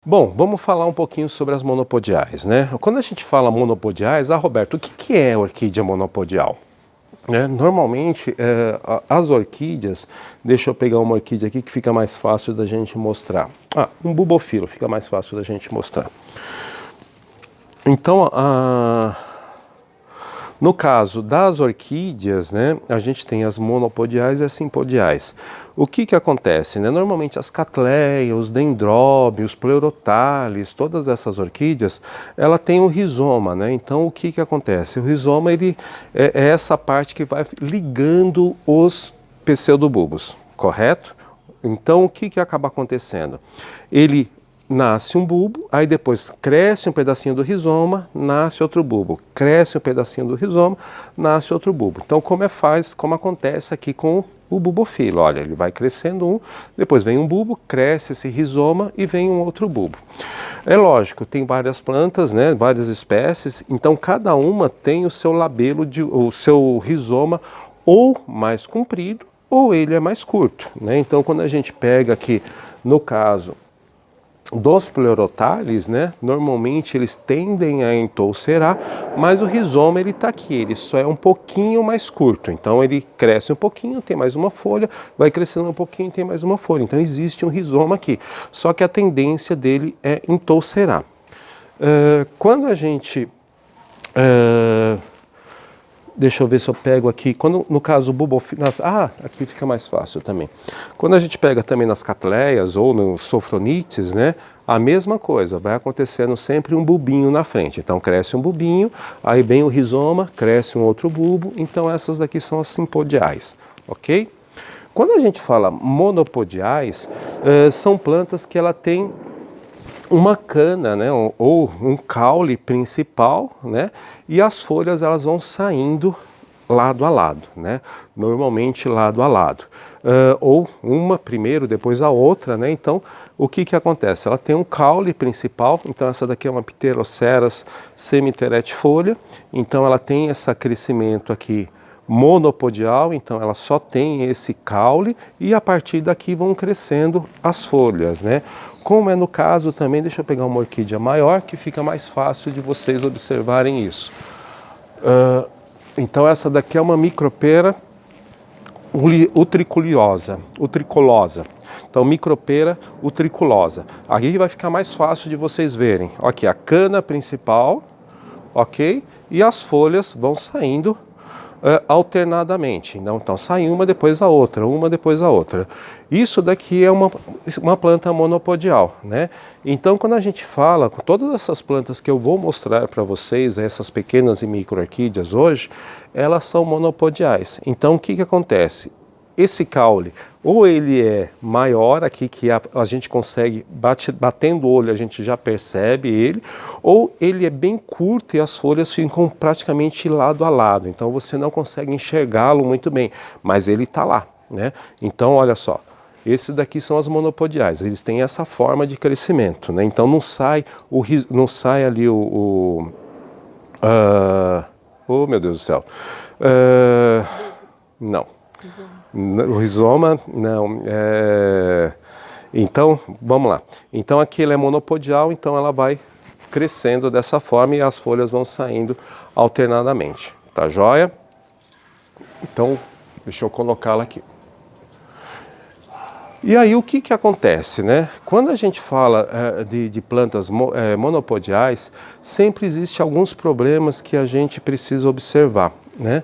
Bom, vamos falar um pouquinho sobre as monopodiais, né? Quando a gente fala monopodiais, Roberto, o que é orquídea monopodial? Normalmente, as orquídeas, deixa eu pegar uma orquídea aqui que fica mais fácil da gente mostrar. Um bulbofilo, fica mais fácil da gente mostrar. Então, no caso das orquídeas, né, a gente tem as monopodiais e as simpodiais. O que acontece? Né? Normalmente as catleias, os dendróbios, pleurotales, todas essas orquídeas, ela tem um rizoma, né? Então o que acontece? O rizoma é essa parte que vai ligando os pseudobulbos, correto? Então o que acaba acontecendo? Ele nasce um bulbo, aí depois cresce um pedacinho do rizoma, nasce outro bulbo, cresce um pedacinho do rizoma, nasce outro bulbo. Então como acontece aqui com o bulbofilo, olha, ele vai crescendo depois vem um bulbo, cresce esse rizoma e vem um outro bulbo. É lógico, tem várias plantas, né, várias espécies, então cada uma tem o seu labelo, o seu rizoma ou mais comprido ou ele é mais curto, né? Então quando a gente pega aqui, no caso dos pleurotales, né, normalmente eles tendem a entolcerar, mas o rizoma ele está aqui, ele só é um pouquinho mais curto, então ele cresce um pouquinho, tem mais uma folha, vai crescendo um pouquinho, tem mais uma folha, então existe um rizoma aqui, só que a tendência dele é entolcerar. Quando a gente... deixa eu ver se eu pego aqui, no caso o bulbofilo, aqui fica mais fácil também. Quando a gente pega também nas catleias ou nos sofronites, né, a mesma coisa, vai acontecendo sempre um bulbinho na frente. Então cresce um bulbinho, aí vem o rizoma, cresce um outro bulbo, então essas daqui são as simpodiais, ok? Quando a gente fala monopodiais, são plantas que ela tem uma cana, né, ou um caule principal, né, e as folhas elas vão saindo lado a lado, né, normalmente lado a lado, ou uma primeiro, depois a outra, né, então o que acontece? Ela tem um caule principal, então essa daqui é uma Pteroceras semiteretifolia, então ela tem esse crescimento aqui monopodial, então ela só tem esse caule e a partir daqui vão crescendo as folhas, né? Como é no caso também, deixa eu pegar uma orquídea maior que fica mais fácil de vocês observarem isso. Então essa daqui é uma Micropera utriculosa. Então Micropera utriculosa. Aqui vai ficar mais fácil de vocês verem. Aqui a cana principal, ok? E as folhas vão saindo alternadamente, então sai uma depois a outra, uma depois a outra. Isso daqui é uma planta monopodial, né? Então quando a gente fala, com todas essas plantas que eu vou mostrar para vocês, essas pequenas e micro orquídeas hoje, elas são monopodiais. Então o que acontece? Esse caule, ou ele é maior aqui, que a gente consegue, batendo o olho, a gente já percebe ele, ou ele é bem curto e as folhas ficam praticamente lado a lado, então você não consegue enxergá-lo muito bem, mas ele está lá, né? Então olha só, esses daqui são as monopodiais, eles têm essa forma de crescimento, né? Então não sai ali oh meu Deus do céu, não. O rizoma, não. Então, vamos lá. Então aqui ele é monopodial, então ela vai crescendo dessa forma e as folhas vão saindo alternadamente. Tá joia? Então, deixa eu colocá-la aqui. E aí o que acontece, né? Quando a gente fala de plantas monopodiais, sempre existe alguns problemas que a gente precisa observar, né?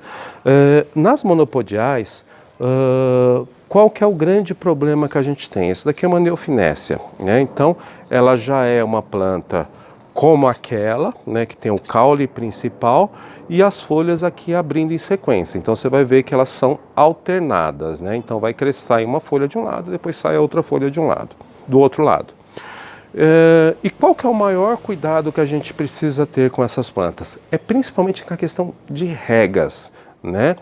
Nas monopodiais, qual que é o grande problema que a gente tem? Esse daqui é uma Neofinécia, né? Então ela já é uma planta como aquela, né, que tem o caule principal e as folhas aqui abrindo em sequência. Então você vai ver que elas são alternadas, né? Então vai crescer uma folha de um lado, depois sai a outra folha de um lado, do outro lado. E qual que é o maior cuidado que a gente precisa ter com essas plantas? É principalmente com a questão de regas, né?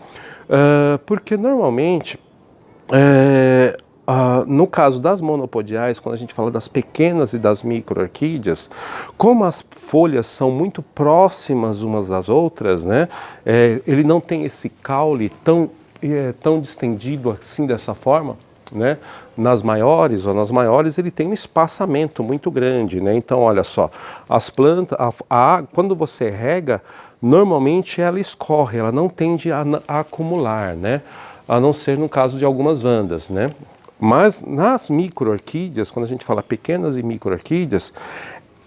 Porque normalmente no caso das monopodiais, quando a gente fala das pequenas e das micro-orquídeas, como as folhas são muito próximas umas das outras, né, ele não tem esse caule tão distendido assim dessa forma, né? Nas maiores ele tem um espaçamento muito grande, né? Então olha só, as plantas, quando você rega, normalmente ela escorre, ela não tende a acumular, né? A não ser no caso de algumas vandas, né? Mas nas micro-orquídeas, quando a gente fala pequenas e micro-orquídeas,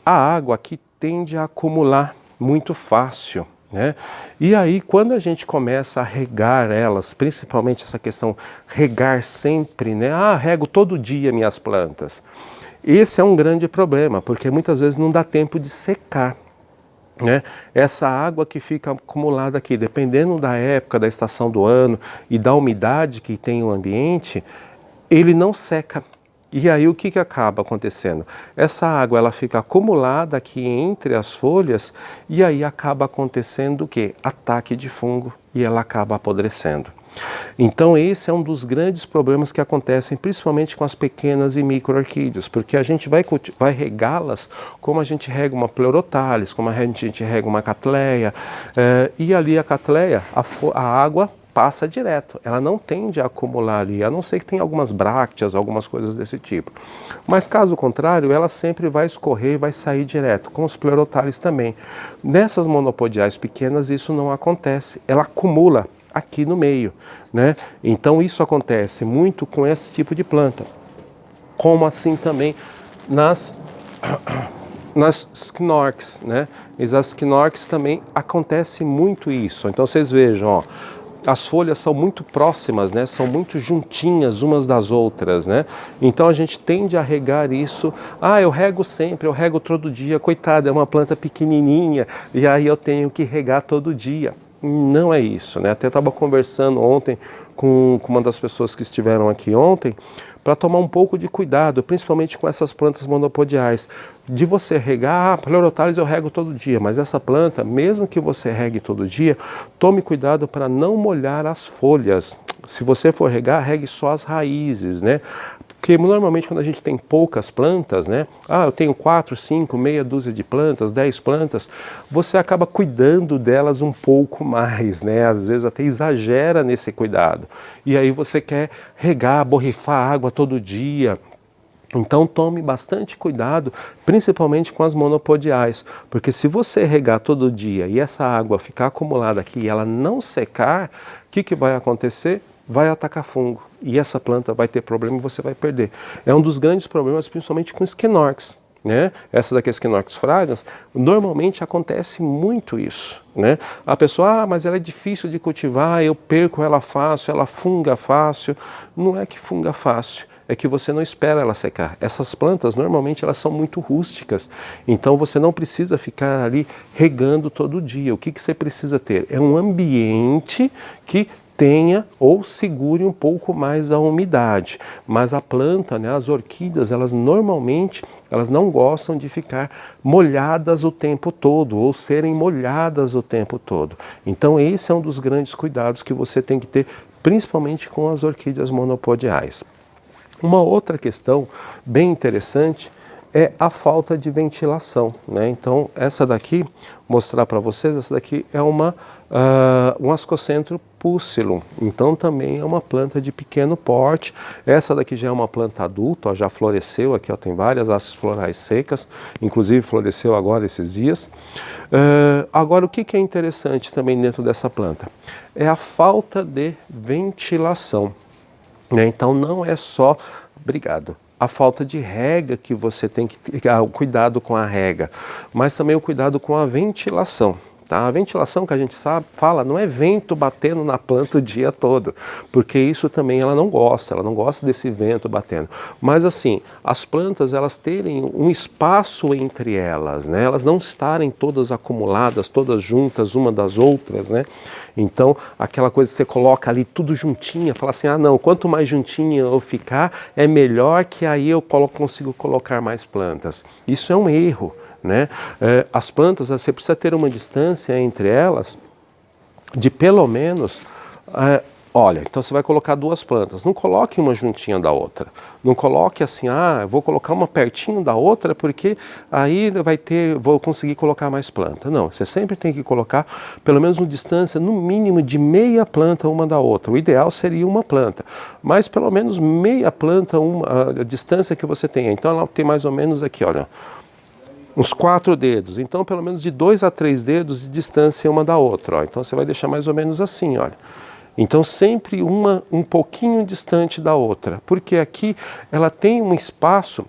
a água aqui tende a acumular muito fácil, né? E aí quando a gente começa a regar elas, principalmente essa questão regar sempre, né? Rego todo dia minhas plantas. Esse é um grande problema, porque muitas vezes não dá tempo de secar, né? Essa água que fica acumulada aqui, dependendo da época, da estação do ano e da umidade que tem o ambiente, ele não seca. E aí o que acaba acontecendo? Essa água ela fica acumulada aqui entre as folhas e aí acaba acontecendo o quê? Ataque de fungo e ela acaba apodrecendo. Então esse é um dos grandes problemas que acontecem principalmente com as pequenas e micro-orquídeas, porque a gente vai regá-las como a gente rega uma Pleurotalis, como a gente rega uma Cattleya, e ali a Cattleya, a água passa direto, ela não tende a acumular ali, a não ser que tenha algumas brácteas, algumas coisas desse tipo. Mas caso contrário, ela sempre vai escorrer e vai sair direto, com os Pleurotalis também. Nessas monopodiais pequenas isso não acontece, ela acumula aqui no meio, né? Então isso acontece muito com esse tipo de planta, como assim também nas Schnorks, né? E as Schnorks também acontece muito isso. Então vocês vejam, ó, as folhas são muito próximas, né? São muito juntinhas umas das outras, né? Então a gente tende a regar isso. Eu rego sempre, eu rego todo dia. Coitada, é uma planta pequenininha e aí eu tenho que regar todo dia. Não é isso, né? Até estava conversando ontem com uma das pessoas que estiveram aqui ontem para tomar um pouco de cuidado, principalmente com essas plantas monopodiais. De você regar, Pleurotalis eu rego todo dia, mas essa planta, mesmo que você regue todo dia, tome cuidado para não molhar as folhas. Se você for regar, regue só as raízes, né? Porque normalmente quando a gente tem poucas plantas, né? Eu tenho 4, 5, meia dúzia de plantas, 10 plantas, você acaba cuidando delas um pouco mais, né? Às vezes até exagera nesse cuidado. E aí você quer regar, borrifar água todo dia. Então tome bastante cuidado, principalmente com as monopodiais, porque se você regar todo dia e essa água ficar acumulada aqui e ela não secar, o que vai acontecer? Vai atacar fungo e essa planta vai ter problema e você vai perder. É um dos grandes problemas, principalmente com Schnorks, né? Essa daqui é Schnorks fragrans, normalmente acontece muito isso, né? A pessoa, mas ela é difícil de cultivar, eu perco ela fácil, ela funga fácil. Não é que funga fácil, é que você não espera ela secar. Essas plantas, normalmente, elas são muito rústicas, então você não precisa ficar ali regando todo dia. O que você precisa ter? É um ambiente que tenha ou segure um pouco mais a umidade. Mas a planta, né, as orquídeas, elas normalmente elas não gostam de ficar molhadas o tempo todo ou serem molhadas o tempo todo. Então esse é um dos grandes cuidados que você tem que ter, principalmente com as orquídeas monopodiais. Uma outra questão bem interessante é a falta de ventilação, né? Então essa daqui, mostrar para vocês, essa daqui é um Ascocentro pusillum, então também é uma planta de pequeno porte. Essa daqui já é uma planta adulta, ó, já floresceu, aqui ó, tem várias hastes florais secas, inclusive floresceu agora esses dias. Agora o que é interessante também dentro dessa planta? É a falta de ventilação, né? Então não é só, a falta de rega que você tem que ter, o cuidado com a rega, mas também o cuidado com a ventilação. Tá? A ventilação que a gente fala não é vento batendo na planta o dia todo, porque isso também ela não gosta desse vento batendo. Mas assim, as plantas elas terem um espaço entre elas, né? Elas não estarem todas acumuladas, todas juntas uma das outras, né? Então, aquela coisa que você coloca ali tudo juntinha, fala assim, não, quanto mais juntinha eu ficar, é melhor que aí eu consigo colocar mais plantas. Isso é um erro, né? As plantas, você precisa ter uma distância entre elas de pelo menos Olha, então você vai colocar duas plantas, não coloque uma juntinha da outra, não coloque assim, eu vou colocar uma pertinho da outra porque aí vou conseguir colocar mais planta. Não, você sempre tem que colocar pelo menos uma distância no mínimo de meia planta uma da outra. O ideal seria uma planta, mas pelo menos meia planta a distância que você tenha. Então ela tem mais ou menos aqui, olha, uns 4 dedos, então pelo menos de 2 a 3 dedos de distância uma da outra. Ó. Então você vai deixar mais ou menos assim, olha. Então sempre uma um pouquinho distante da outra, porque aqui ela tem um espaço.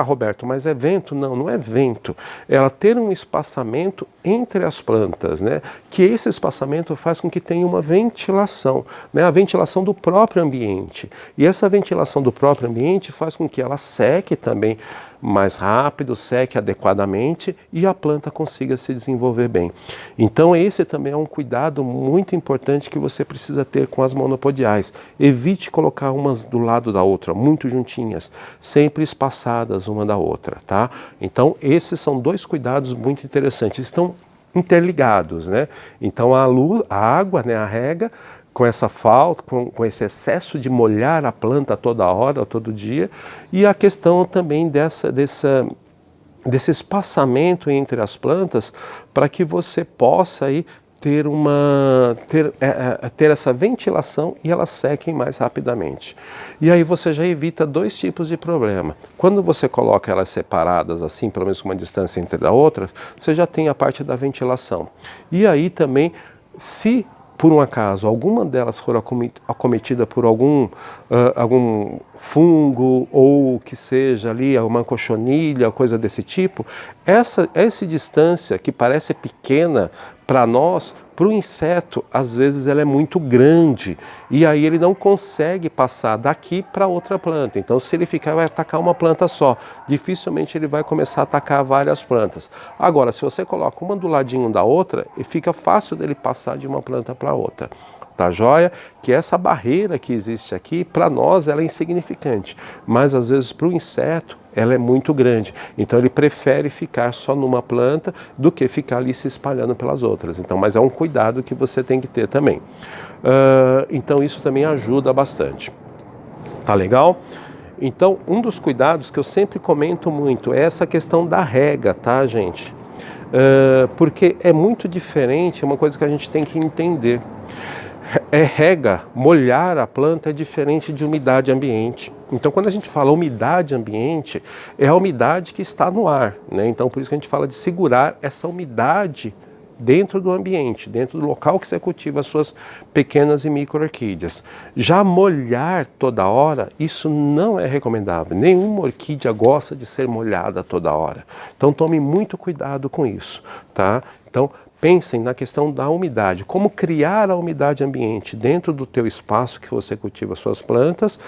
Roberto, mas é vento? Não, não é vento. Ela ter um espaçamento entre as plantas, né? Que esse espaçamento faz com que tenha uma ventilação, né? A ventilação do próprio ambiente. E essa ventilação do próprio ambiente faz com que ela seque também mais rápido, seque adequadamente e a planta consiga se desenvolver bem. Então esse também é um cuidado muito importante que você precisa ter com as monopodiais. Evite colocar umas do lado da outra, muito juntinhas, sempre espaçadas uma da outra, tá? Então esses são 2 cuidados muito interessantes, estão interligados, né? Então a água, né, a rega, com essa falta, com esse excesso de molhar a planta toda hora, todo dia, e a questão também desse espaçamento entre as plantas para que você possa aí ter essa ventilação e elas sequem mais rapidamente. E aí você já evita 2 tipos de problema. Quando você coloca elas separadas assim, pelo menos com uma distância entre a outra, você já tem a parte da ventilação. E aí também, se por um acaso alguma delas for acometida por algum fungo ou que seja ali uma cochonilha, coisa desse tipo, essa distância que parece pequena para nós, para o inseto, às vezes ela é muito grande e aí ele não consegue passar daqui para outra planta. Então se ele ficar, vai atacar uma planta só. Dificilmente ele vai começar a atacar várias plantas. Agora, se você coloca uma do ladinho da outra, fica fácil dele passar de uma planta para outra. Tá joia? Que essa barreira que existe aqui, para nós ela é insignificante, mas às vezes para o inseto ela é muito grande. Então ele prefere ficar só numa planta do que ficar ali se espalhando pelas outras. Então, mas é um cuidado que você tem que ter também. Então isso também ajuda bastante. Tá legal? Então um dos cuidados que eu sempre comento muito é essa questão da rega, tá, gente? Porque é muito diferente, é uma coisa que a gente tem que entender. Rega, molhar a planta é diferente de umidade ambiente. Então, quando a gente fala umidade ambiente, é a umidade que está no ar, né? Então, por isso que a gente fala de segurar essa umidade dentro do ambiente, dentro do local que você cultiva as suas pequenas e micro-orquídeas. Já molhar toda hora, isso não é recomendável. Nenhuma orquídea gosta de ser molhada toda hora. Então, tome muito cuidado com isso, tá? Então, pensem na questão da umidade, como criar a umidade ambiente dentro do teu espaço que você cultiva as suas plantas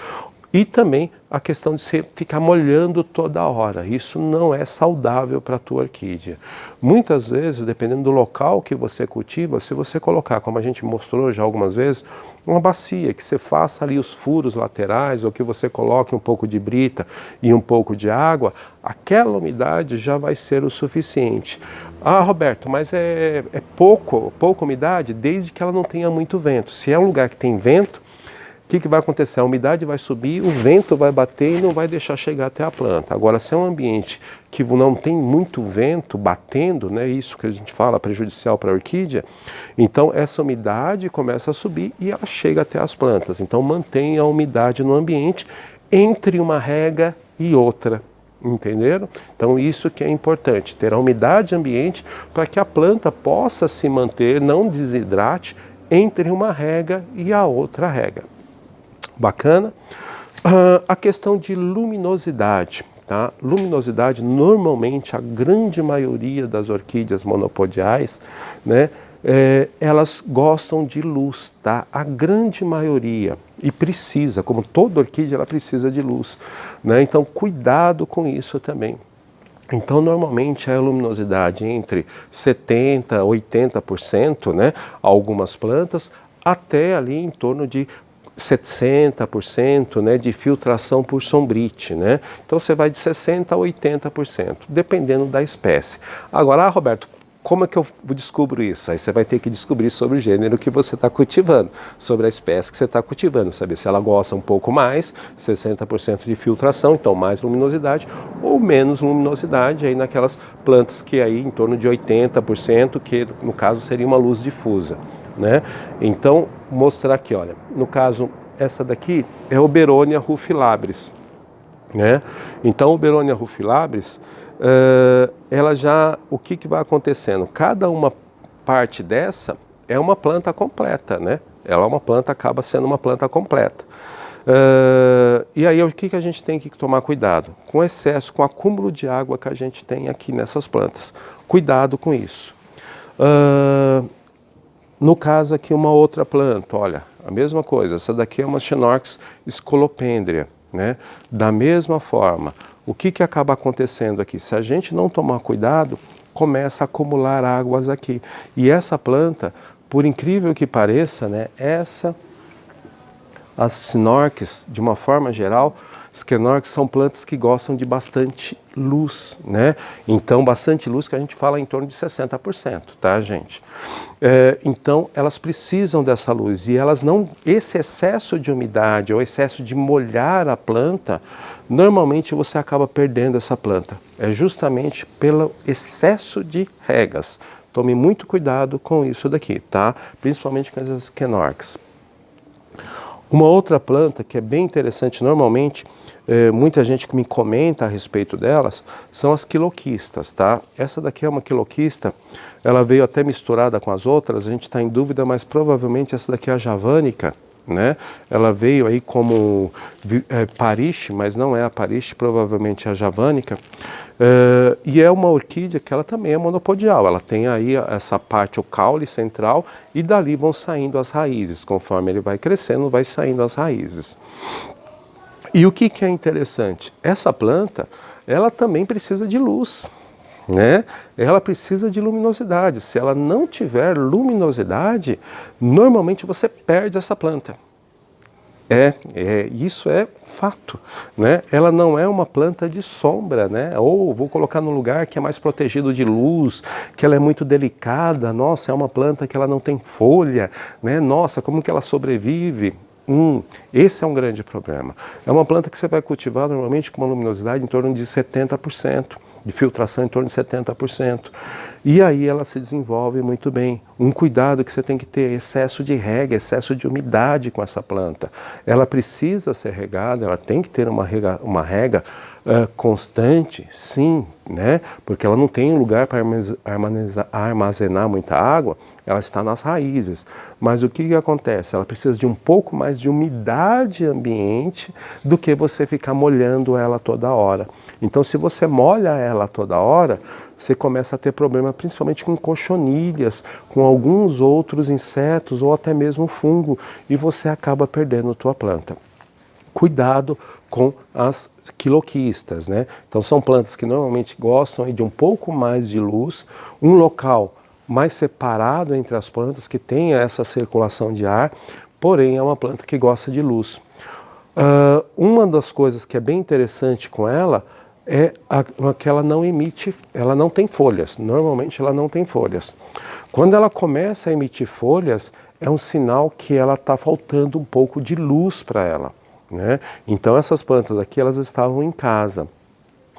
e também a questão de você ficar molhando toda hora. Isso não é saudável para a tua orquídea. Muitas vezes, dependendo do local que você cultiva, se você colocar, como a gente mostrou já algumas vezes, uma bacia, que você faça ali os furos laterais ou que você coloque um pouco de brita e um pouco de água, aquela umidade já vai ser o suficiente. Roberto, mas é pouca umidade desde que ela não tenha muito vento. Se é um lugar que tem vento, o que vai acontecer? A umidade vai subir, o vento vai bater e não vai deixar chegar até a planta. Agora, se é um ambiente que não tem muito vento batendo, né, isso que a gente fala prejudicial para a orquídea, então essa umidade começa a subir e ela chega até as plantas. Então mantenha a umidade no ambiente entre uma rega e outra. Entenderam? Então isso que é importante, ter a umidade ambiente para que a planta possa se manter, não desidrate, entre uma rega e a outra rega. Bacana? A questão de luminosidade, tá? Luminosidade, normalmente a grande maioria das orquídeas monopodiais, né, elas gostam de luz, tá? A grande maioria, e precisa, como toda orquídea, ela precisa de luz, né? Então cuidado com isso também. Então, normalmente, a luminosidade entre 70% a 80%, né? Algumas plantas, até ali em torno de 60%, né, de filtração por sombrite, né? Então você vai de 60% a 80%, dependendo da espécie. Agora, Roberto, Como é que eu descubro isso? Aí você vai ter que descobrir sobre o gênero que você está cultivando, sobre a espécie que você está cultivando, saber se ela gosta um pouco mais, 60% de filtração, então mais luminosidade, ou menos luminosidade, aí naquelas plantas que aí em torno de 80%, que no caso seria uma luz difusa, né? Então, mostrar aqui, olha, no caso, essa daqui é Oberonia rufilabris, né? Então, Oberonia rufilabris, ela já, o que vai acontecendo? Cada uma parte dessa é uma planta completa, né? Ela é uma planta, acaba sendo uma planta completa. E aí o que a gente tem que tomar cuidado? Com o excesso, com o acúmulo de água que a gente tem aqui nessas plantas. Cuidado com isso. No caso aqui uma outra planta, olha, a mesma coisa, essa daqui é uma Xenorchis scolopendria, né? Da mesma forma, o que acaba acontecendo aqui? Se a gente não tomar cuidado, começa a acumular águas aqui. E essa planta, por incrível que pareça, né, as Xenorchis, de uma forma geral, Xenorchis são plantas que gostam de bastante luz, né? Então, bastante luz que a gente fala em torno de 60%, tá, gente? Então, elas precisam dessa luz e elas não... Esse excesso de umidade ou excesso de molhar a planta, normalmente você acaba perdendo essa planta. É justamente pelo excesso de regas. Tome muito cuidado com isso daqui, tá? Principalmente com as Xenorchis. Uma outra planta que é bem interessante, normalmente, muita gente que me comenta a respeito delas, são as quiloquistas, tá? Essa daqui é uma quiloquista, ela veio até misturada com as outras, a gente está em dúvida, mas provavelmente essa daqui é a javânica, né? Ela veio aí como pariche, mas não é a pariche, provavelmente é a javânica. E é uma orquídea que ela também é monopodial, ela tem aí essa parte, o caule central, e dali vão saindo as raízes, conforme ele vai crescendo, vai saindo as raízes. E o que é interessante? Essa planta, ela também precisa de luz, né? Ela precisa de luminosidade. Se ela não tiver luminosidade, normalmente você perde essa planta. Isso é fato, né? Ela não é uma planta de sombra, né? Ou vou colocar num lugar que é mais protegido de luz, que ela é muito delicada. Nossa, é uma planta que ela não tem folha, né? Nossa, como que ela sobrevive? Esse é um grande problema. É uma planta que você vai cultivar normalmente com uma luminosidade em torno de 70%. De filtração em torno de 70%. E aí ela se desenvolve muito bem. Um cuidado que você tem que ter, excesso de rega, excesso de umidade com essa planta. Ela precisa ser regada, ela tem que ter uma rega constante, sim, né? Porque ela não tem um lugar para armazenar muita água, ela está nas raízes. Mas o que acontece? Ela precisa de um pouco mais de umidade ambiente do que você ficar molhando ela toda hora. Então, se você molha ela toda hora, você começa a ter problema principalmente com cochonilhas, com alguns outros insetos ou até mesmo fungo, e você acaba perdendo a tua planta. Cuidado com as quiloquistas, né? Então são plantas que normalmente gostam de um pouco mais de luz, um local mais separado entre as plantas, que tenha essa circulação de ar, porém é uma planta que gosta de luz. Uma das coisas que é bem interessante com ela é que ela não emite, ela não tem folhas, normalmente ela não tem folhas. Quando ela começa a emitir folhas, é um sinal que ela está faltando um pouco de luz para ela, né? Então essas plantas aqui, elas estavam em casa,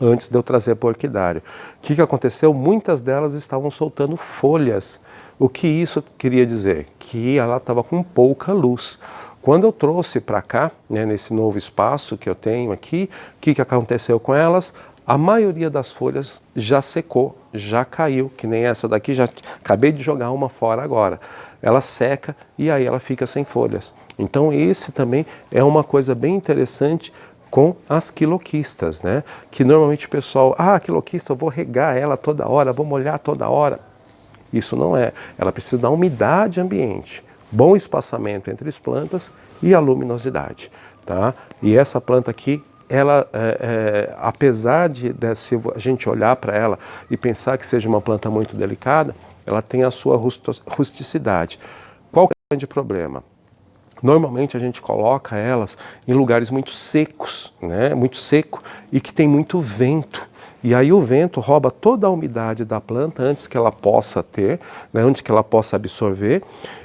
antes de eu trazer para o orquidário. O que aconteceu? Muitas delas estavam soltando folhas. O que isso queria dizer? Que ela estava com pouca luz. Quando eu trouxe para cá, né, nesse novo espaço que eu tenho aqui, o que aconteceu com elas? A maioria das folhas já secou, já caiu, que nem essa daqui, já acabei de jogar uma fora agora. Ela seca e aí ela fica sem folhas. Então esse também é uma coisa bem interessante com as quiloquistas, né? Que normalmente o pessoal, quiloquista, eu vou regar ela toda hora, vou molhar toda hora. Isso não é. Ela precisa da umidade ambiente, bom espaçamento entre as plantas e a luminosidade, tá? E essa planta aqui, ela, apesar se a gente olhar para ela e pensar que seja uma planta muito delicada, ela tem a sua rusticidade. Qual é o grande problema? Normalmente a gente coloca elas em lugares muito secos, né? Muito seco e que tem muito vento. E aí o vento rouba toda a umidade da planta antes que ela possa ter, né, antes que ela possa absorver,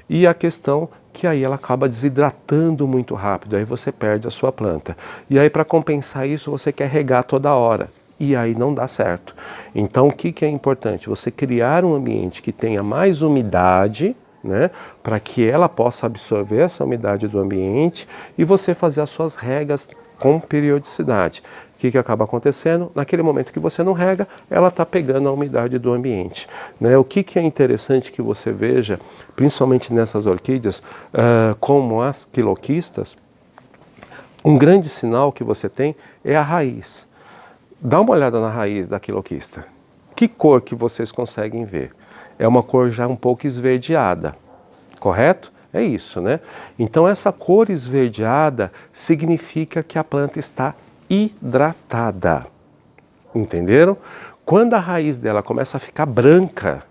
e a questão que aí ela acaba desidratando muito rápido, aí você perde a sua planta. E aí para compensar isso você quer regar toda hora. E aí não dá certo. Então o que é importante? Você criar um ambiente que tenha mais umidade, né, para que ela possa absorver essa umidade do ambiente e você fazer as suas regas com periodicidade. O que acaba acontecendo? Naquele momento que você não rega, ela está pegando a umidade do ambiente. Né? O que é interessante que você veja, principalmente nessas orquídeas, como as quiloquistas, um grande sinal que você tem é a raiz. Dá uma olhada na raiz da quiloquista. Que cor que vocês conseguem ver? É uma cor já um pouco esverdeada, correto? É isso, né? Então essa cor esverdeada significa que a planta está hidratada, entenderam? Quando a raiz dela começa a ficar branca,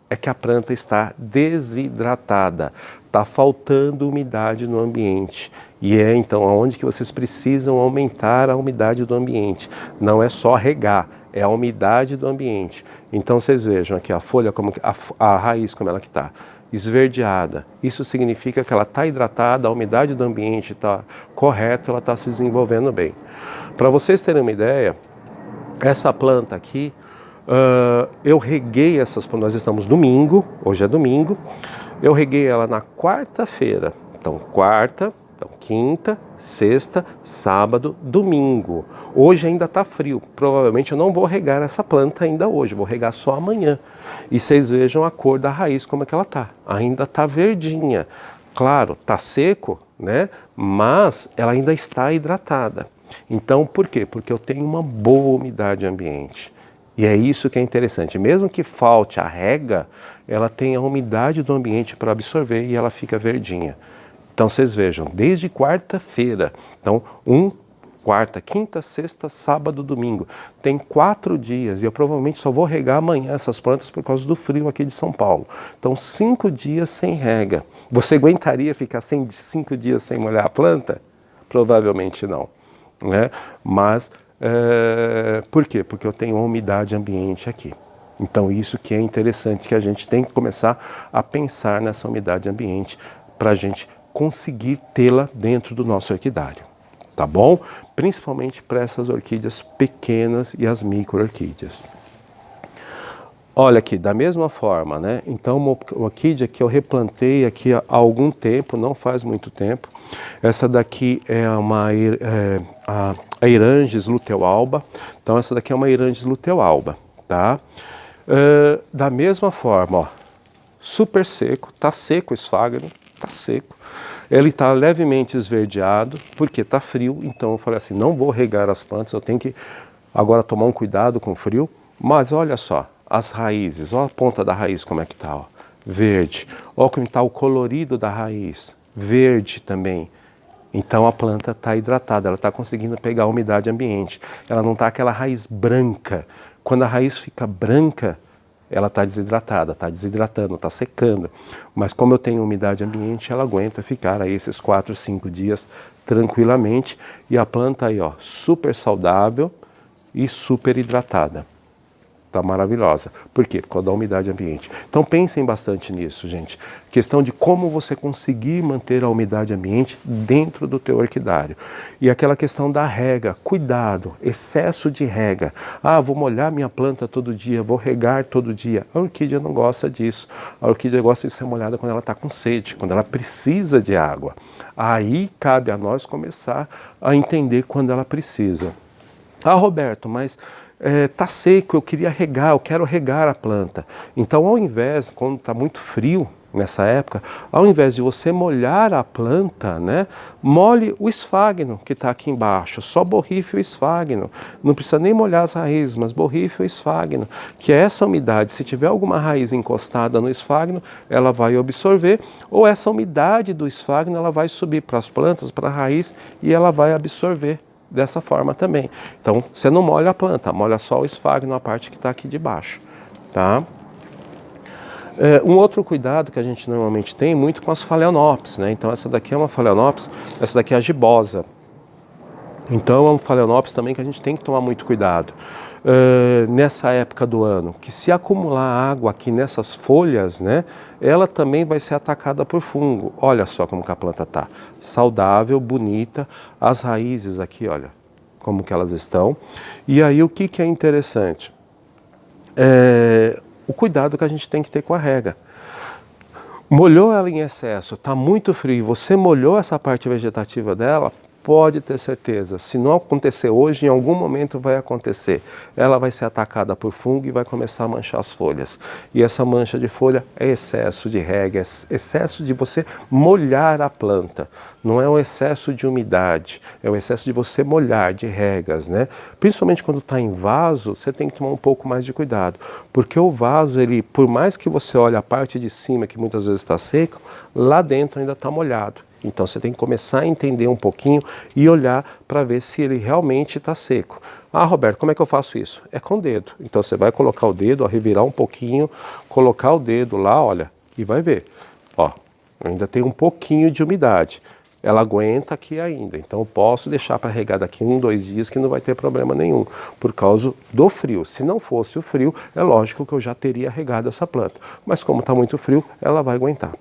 é que a planta está desidratada, está faltando umidade no ambiente. E é então onde que vocês precisam aumentar a umidade do ambiente. Não é só regar, é a umidade do ambiente. Então vocês vejam aqui a folha, como a raiz como ela que está, esverdeada. Isso significa que ela está hidratada, a umidade do ambiente está correta, ela está se desenvolvendo bem. Para vocês terem uma ideia, essa planta aqui, eu reguei nós estamos domingo, hoje é domingo, eu reguei ela na quarta-feira. Então quinta, sexta, sábado, domingo. Hoje ainda está frio, provavelmente eu não vou regar essa planta ainda hoje, vou regar só amanhã. E vocês vejam a cor da raiz como é que ela está, ainda está verdinha. Claro, está seco, né? Mas ela ainda está hidratada. Então por quê? Porque eu tenho uma boa umidade ambiente. E é isso que é interessante, mesmo que falte a rega, ela tem a umidade do ambiente para absorver e ela fica verdinha. Então vocês vejam, desde quarta-feira, então quarta, quinta, sexta, sábado, domingo, tem 4 dias e eu provavelmente só vou regar amanhã essas plantas por causa do frio aqui de São Paulo. Então 5 dias sem rega. Você aguentaria ficar 5 dias sem molhar a planta? Provavelmente não, né? Mas por quê? Porque eu tenho uma umidade ambiente aqui. Então isso que é interessante, que a gente tem que começar a pensar nessa umidade ambiente para a gente conseguir tê-la dentro do nosso orquidário, tá bom? Principalmente para essas orquídeas pequenas e as micro-orquídeas. Olha aqui, da mesma forma, né? Então uma orquídea que eu replantei aqui há algum tempo, não faz muito tempo. Essa daqui é a Eiranges lutealba. Então essa daqui é uma Eiranges lutealba, tá? Da mesma forma, ó, super seco, tá seco o esfagno, tá seco. Ele está levemente esverdeado, porque está frio, então eu falei assim, não vou regar as plantas, eu tenho que agora tomar um cuidado com o frio. Mas olha só, as raízes, olha a ponta da raiz como é que está, ó, verde. Olha como está o colorido da raiz, verde também. Então a planta está hidratada, ela está conseguindo pegar a umidade ambiente. Ela não está aquela raiz branca. Quando a raiz fica branca, ela está desidratada, está desidratando, está secando. Mas como eu tenho umidade ambiente, ela aguenta ficar aí esses 4, 5 dias tranquilamente. E a planta aí, ó, super saudável e super hidratada. Está maravilhosa. Por quê? Por causa da umidade ambiente. Então pensem bastante nisso, gente. Questão de como você conseguir manter a umidade ambiente dentro do teu orquidário. E aquela questão da rega, cuidado, excesso de rega. Ah, vou molhar minha planta todo dia, vou regar todo dia. A orquídea não gosta disso. A orquídea gosta de ser molhada quando ela está com sede, quando ela precisa de água. Aí cabe a nós começar a entender quando ela precisa. Ah, Roberto, mas tá seco, eu queria regar, eu quero regar a planta. Então, ao invés, quando está muito frio nessa época, ao invés de você molhar a planta, né, molhe o esfagno que está aqui embaixo, só borrife o esfagno. Não precisa nem molhar as raízes, mas borrife o esfagno, que é essa umidade. Se tiver alguma raiz encostada no esfagno, ela vai absorver, ou essa umidade do esfagno, ela vai subir para as plantas, para a raiz, e ela vai absorver dessa forma também. Então, você não molha a planta, molha só o esfagno, a parte que está aqui de baixo, tá? Um outro cuidado que a gente normalmente tem muito com as phalaenopsis, né? Então, essa daqui é uma phalaenopsis, essa daqui é a gibosa. Então, é um phalaenopsis também que a gente tem que tomar muito cuidado. nessa época do ano, que se acumular água aqui nessas folhas, né, ela também vai ser atacada por fungo. Olha só como que a planta está, saudável, bonita, as raízes aqui, olha, como que elas estão. E aí o que é interessante? O cuidado que a gente tem que ter com a rega. Molhou ela em excesso, está muito frio, você molhou essa parte vegetativa dela, pode ter certeza, se não acontecer hoje, em algum momento vai acontecer. Ela vai ser atacada por fungo e vai começar a manchar as folhas. E essa mancha de folha é excesso de rega, é excesso de você molhar a planta. Não é o excesso de umidade, é o excesso de você molhar, de regas, né? Principalmente quando está em vaso, você tem que tomar um pouco mais de cuidado. Porque o vaso, ele, por mais que você olhe a parte de cima, que muitas vezes está seco, lá dentro ainda está molhado. Então você tem que começar a entender um pouquinho e olhar para ver se ele realmente está seco. Ah, Roberto, como é que eu faço isso? É com o dedo. Então você vai colocar o dedo, ó, revirar um pouquinho, colocar o dedo lá, olha, e vai ver. Ó, ainda tem um pouquinho de umidade. Ela aguenta aqui ainda, então eu posso deixar para regar daqui 1, 2 dias que não vai ter problema nenhum, por causa do frio. Se não fosse o frio, é lógico que eu já teria regado essa planta. Mas como está muito frio, ela vai aguentar.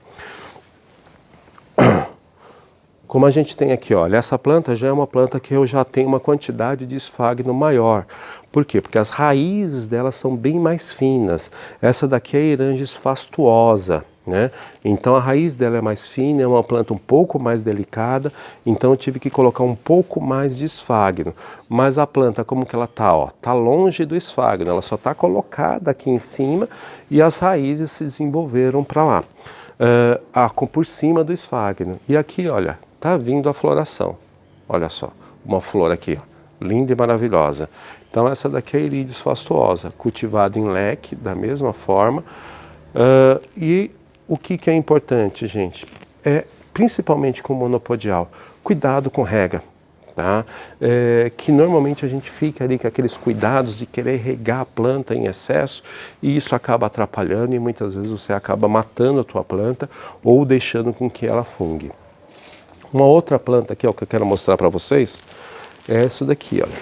Como a gente tem aqui, olha, essa planta já é uma planta que eu já tenho uma quantidade de esfagno maior. Por quê? Porque as raízes dela são bem mais finas. Essa daqui é a Eranges fastuosa, né? Então a raiz dela é mais fina, é uma planta um pouco mais delicada, então eu tive que colocar um pouco mais de esfagno. Mas a planta, como que ela tá, ó? Tá longe do esfagno, ela só está colocada aqui em cima e as raízes se desenvolveram para lá. Por cima do esfagno. E aqui, olha, tá vindo a floração. Olha só, uma flor aqui, ó, linda e maravilhosa. Então essa daqui é a Iridis fastuosa, cultivada em leque, da mesma forma. E o que é importante, gente? Principalmente com o monopodial, cuidado com rega. Tá? Que normalmente a gente fica ali com aqueles cuidados de querer regar a planta em excesso e isso acaba atrapalhando e muitas vezes você acaba matando a tua planta ou deixando com que ela fungue. Uma outra planta aqui, ó, que eu quero mostrar para vocês é essa daqui, olha.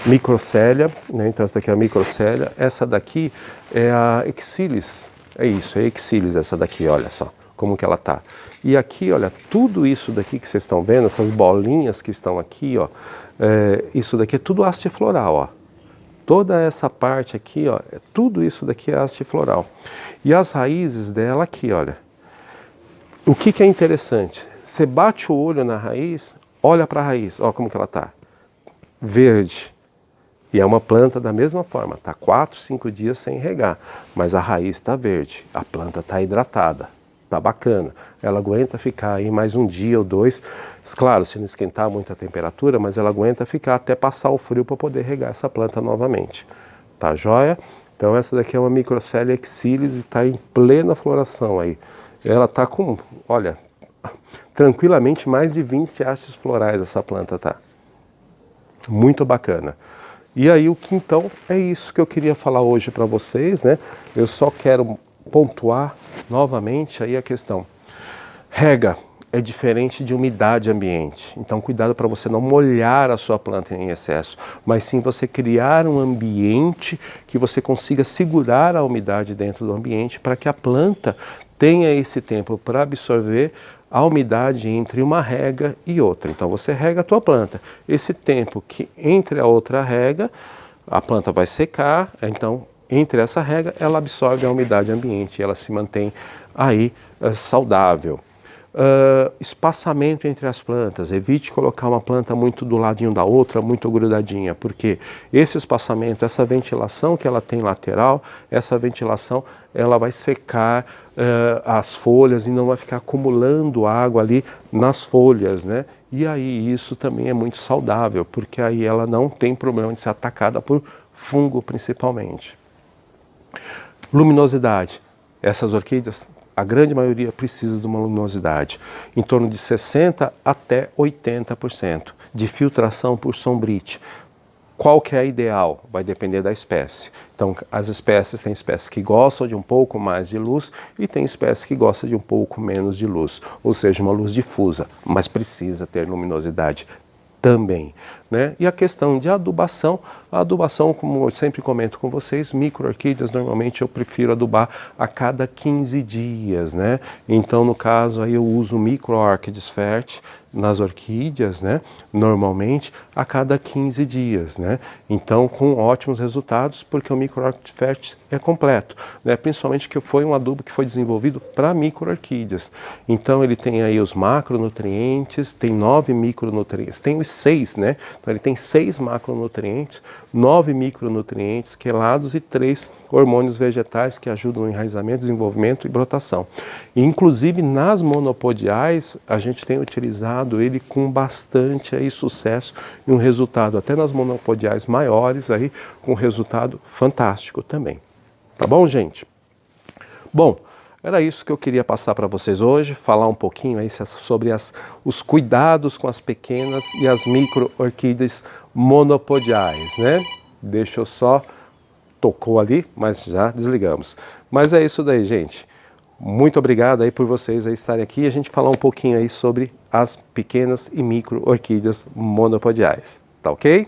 Microcélia, né? Então essa daqui é a microcélia, essa daqui é a Exílis, é isso, é Exílis essa daqui, olha só como que ela tá. E aqui, olha, tudo isso daqui que vocês estão vendo, essas bolinhas que estão aqui, ó, isso daqui é tudo haste floral, ó. Toda essa parte aqui, ó, tudo isso daqui é haste floral. E as raízes dela aqui, olha. O que é interessante? Você bate o olho na raiz, olha para a raiz, ó como que ela tá. Verde. E é uma planta da mesma forma, está 4, 5 dias sem regar, mas a raiz está verde, a planta está hidratada, está bacana. Ela aguenta ficar aí mais um dia ou 2, claro, se não esquentar muito a temperatura, mas ela aguenta ficar até passar o frio para poder regar essa planta novamente. Tá joia? Então essa daqui é uma Microcélia Exílis e está em plena floração aí. Ela está com, olha, tranquilamente mais de 20 hastes florais essa planta tá. Muito bacana. E aí o que então é isso que eu queria falar hoje para vocês, né? Eu só quero pontuar novamente aí a questão. Rega é diferente de umidade ambiente, então cuidado para você não molhar a sua planta em excesso, mas sim você criar um ambiente que você consiga segurar a umidade dentro do ambiente para que a planta tenha esse tempo para absorver a umidade entre uma rega e outra. Então você rega a tua planta. Esse tempo que entre a outra rega, a planta vai secar, então entre essa rega ela absorve a umidade ambiente e ela se mantém aí saudável. Espaçamento entre as plantas, evite colocar uma planta muito do ladinho da outra, muito grudadinha, porque esse espaçamento, essa ventilação que ela tem lateral, essa ventilação ela vai secar as folhas e não vai ficar acumulando água ali nas folhas, né? E aí isso também é muito saudável, porque aí ela não tem problema de ser atacada por fungo principalmente. Luminosidade, essas orquídeas, a grande maioria precisa de uma luminosidade, em torno de 60% até 80% de filtração por sombrite. Qual que é a ideal? Vai depender da espécie. Então, as espécies, tem espécies que gostam de um pouco mais de luz e tem espécies que gostam de um pouco menos de luz, ou seja, uma luz difusa, mas precisa ter luminosidade também, né? E a questão de adubação, a adubação, como eu sempre comento com vocês, micro-orquídeas normalmente eu prefiro adubar a cada 15 dias, né? Então no caso aí eu uso micro-orquids fert nas orquídeas, né? Normalmente a cada 15 dias, né? Então com ótimos resultados, porque o micro-orquid fert é completo, né? Principalmente que foi um adubo que foi desenvolvido para micro-orquídeas. Então ele tem aí os macronutrientes, tem 9 micronutrientes, tem os 6, né? Então ele tem 6 macronutrientes, 9 micronutrientes quelados e 3 hormônios vegetais que ajudam no enraizamento, desenvolvimento e brotação. E, inclusive nas monopodiais a gente tem utilizado ele com bastante aí sucesso e um resultado até nas monopodiais maiores aí com resultado fantástico também. Tá bom, gente? Bom, era isso que eu queria passar para vocês hoje, falar um pouquinho aí sobre os cuidados com as pequenas e as micro-orquídeas monopodiais, né? Deixa eu só... Tocou ali, mas já desligamos. Mas é isso daí, gente. Muito obrigado aí por vocês aí estarem aqui e a gente falar um pouquinho aí sobre as pequenas e micro-orquídeas monopodiais. Tá ok?